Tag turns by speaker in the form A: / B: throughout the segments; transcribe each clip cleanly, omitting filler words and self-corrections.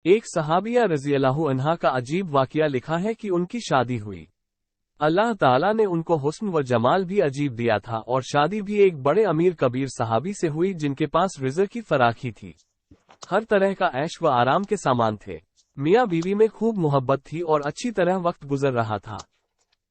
A: ایک صحابیہ رضی اللہ عنہا کا عجیب واقعہ لکھا ہے کہ ان کی شادی ہوئی۔ اللہ تعالیٰ نے ان کو حسن و جمال بھی عجیب دیا تھا اور شادی بھی ایک بڑے امیر کبیر صحابی سے ہوئی جن کے پاس رزق کی فراخی تھی، ہر طرح کا عیش و آرام کے سامان تھے۔ میاں بیوی میں خوب محبت تھی اور اچھی طرح وقت گزر رہا تھا۔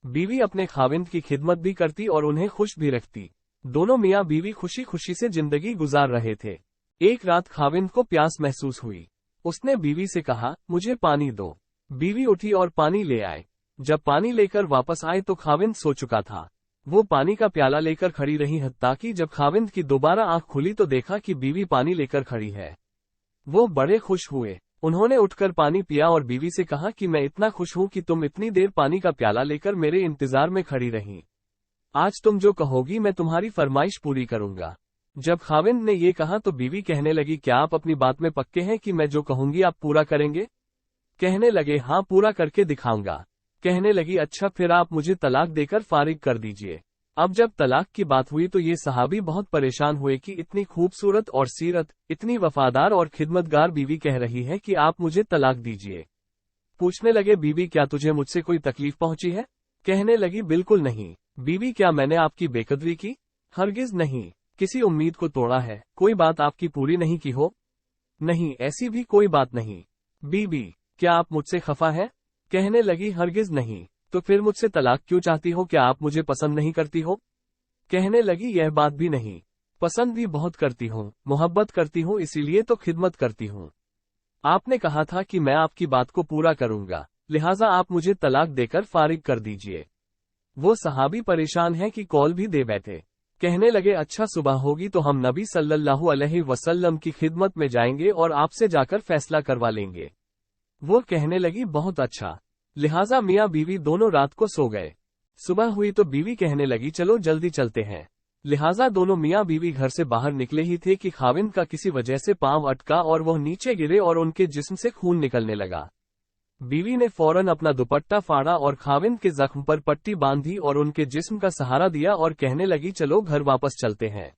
A: بیوی اپنے خاوند کی خدمت بھی کرتی اور انہیں خوش بھی رکھتی۔ دونوں میاں بیوی خوشی خوشی سے زندگی گزار رہے تھے۔ ایک رات خاوند کو پیاس محسوس ہوئی۔ اس نے بیوی سے کہا، مجھے پانی دو۔ بیوی اٹھی اور پانی لے آئے۔ جب پانی لے کر واپس آئے تو خاوند سو چکا تھا۔ وہ پانی کا پیالہ لے کر کھڑی رہی حتیٰ کہ جب خاوند کی دوبارہ آنکھ کھلی تو دیکھا کہ بیوی پانی لے کر کھڑی ہے۔ وہ بڑے خوش ہوئے۔ انہوں نے اٹھ کر پانی پیا اور بیوی سے کہا کہ میں اتنا خوش ہوں کہ تم اتنی دیر پانی کا پیالہ لے کر میرے انتظار میں کھڑی رہیں۔ آج تم جو کہو گی میں تمہاری فرمائش پوری کروں گا۔ جب خاوند نے یہ کہا تو بیوی کہنے لگی، کیا آپ اپنی بات میں پکے ہیں کہ میں جو کہوں گی آپ پورا کریں گے؟ کہنے لگے، ہاں پورا کر کے دکھاؤں گا۔ کہنے لگی، اچھا پھر آپ مجھے طلاق دے کر فارغ کر دیجئے۔ اب جب طلاق کی بات ہوئی تو یہ صحابی بہت پریشان ہوئے کہ اتنی خوبصورت اور سیرت، اتنی وفادار اور خدمتگار بیوی کہہ رہی ہے کہ آپ مجھے طلاق دیجئے۔ پوچھنے لگے، بیوی کیا تجھے مجھ سے کوئی تکلیف پہنچی ہے؟ کہنے لگی، بالکل نہیں۔ بیوی کیا میں نے آپ کی بے قدری کی؟ ہرگز نہیں۔ کسی امید کو توڑا ہے؟ کوئی بات آپ کی پوری نہیں کی ہو؟ نہیں، ایسی بھی کوئی بات نہیں۔ بیوی، کیا آپ مجھ سے خفا ہیں؟ کہنے لگی، ہرگز نہیں۔ تو پھر مجھ سے طلاق کیوں چاہتی ہو؟ کیا آپ مجھے پسند نہیں کرتی ہو؟ کہنے لگی، یہ بات بھی نہیں، پسند بھی بہت کرتی ہوں، محبت کرتی ہوں، اسی لیے تو خدمت کرتی ہوں۔ آپ نے کہا تھا کہ میں آپ کی بات کو پورا کروں گا، لہٰذا آپ مجھے طلاق دے کر فارغ کر دیجئے۔ وہ صحابی پریشان ہے کہ کال بھی دے بیٹھے۔ کہنے لگے، اچھا صبح ہوگی تو ہم نبی صلی اللہ علیہ وسلم کی خدمت میں جائیں گے اور آپ سے جا کر فیصلہ کروا لیں گے۔ وہ کہنے لگی، بہت اچھا۔ لہٰذا میاں بیوی دونوں رات کو سو گئے۔ صبح ہوئی تو بیوی کہنے لگی، چلو جلدی چلتے ہیں۔ لہٰذا دونوں میاں بیوی گھر سے باہر نکلے ہی تھے کہ خاوند کا کسی وجہ سے پاؤں اٹکا اور وہ نیچے گرے اور ان کے جسم سے خون نکلنے لگا۔ بیوی نے فوراً اپنا دوپٹہ پھاڑا اور خاوند کے زخم پر پٹی باندھی اور ان کے جسم کا سہارا دیا اور کہنے لگی، چلو گھر واپس چلتے ہیں،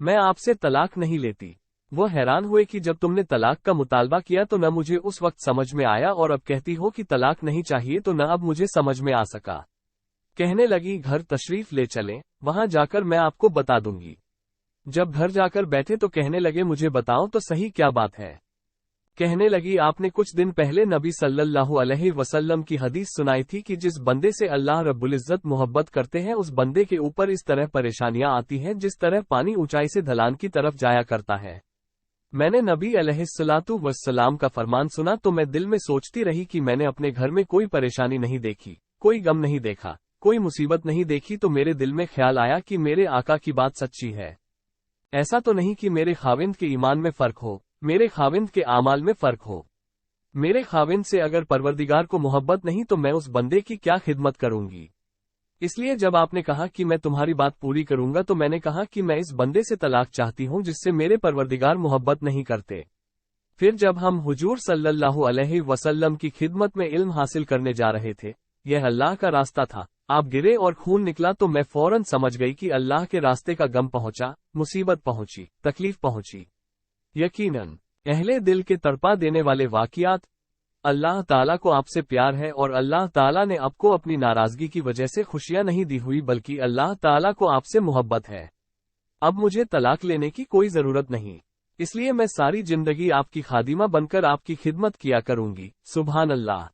A: میں آپ سے طلاق نہیں لیتی۔ وہ حیران ہوئے کہ جب تم نے طلاق کا مطالبہ کیا تو نہ مجھے اس وقت سمجھ میں آیا اور اب کہتی ہو کہ طلاق نہیں چاہیے تو نہ اب مجھے سمجھ میں آ سکا۔ کہنے لگی، گھر تشریف لے چلیں، وہاں جا کر میں آپ کو بتا دوں گی۔ جب گھر جا کر بیٹھے تو کہنے لگے، مجھے بتاؤ تو صحیح کیا بات ہے؟ کہنے لگی، آپ نے کچھ دن پہلے نبی صلی اللہ علیہ وسلم کی حدیث سنائی تھی کہ جس بندے سے اللہ رب العزت محبت کرتے ہیں اس بندے کے اوپر اس طرح پریشانیاں آتی ہیں جس طرح پانی اونچائی سے ڈھلان کی طرف جایا کرتا ہے۔ میں نے نبی علیہ الصلوۃ والسلام کا فرمان سنا تو میں دل میں سوچتی رہی کہ میں نے اپنے گھر میں کوئی پریشانی نہیں دیکھی، کوئی غم نہیں دیکھا، کوئی مصیبت نہیں دیکھی، تو میرے دل میں خیال آیا کہ میرے آقا کی بات سچی ہے۔ ایسا تو نہیں کہ میرے خاوند کے ایمان میں فرق ہو، میرے خاوند کے اعمال میں فرق ہو۔ میرے خاوند سے اگر پروردگار کو محبت نہیں تو میں اس بندے کی کیا خدمت کروں گی؟ اس لیے جب آپ نے کہا کہ میں تمہاری بات پوری کروں گا تو میں نے کہا کہ میں اس بندے سے طلاق چاہتی ہوں جس سے میرے پروردگار محبت نہیں کرتے۔ پھر جب ہم حضور صلی اللہ علیہ وسلم کی خدمت میں علم حاصل کرنے جا رہے تھے، یہ اللہ کا راستہ تھا، آپ گرے اور خون نکلا تو میں فوراً سمجھ گئی کہ اللہ کے راستے کا غم پہنچا، مصیبت پہنچی، تکلیف پہنچی۔ یقیناً اہل دل کے تڑپا دینے والے واقعات۔ اللہ تعالیٰ کو آپ سے پیار ہے اور اللہ تعالیٰ نے آپ کو اپنی ناراضگی کی وجہ سے خوشیاں نہیں دی ہوئی بلکہ اللہ تعالیٰ کو آپ سے محبت ہے۔ اب مجھے طلاق لینے کی کوئی ضرورت نہیں، اس لیے میں ساری زندگی آپ کی خادمہ بن کر آپ کی خدمت کیا کروں گی۔ سبحان اللہ۔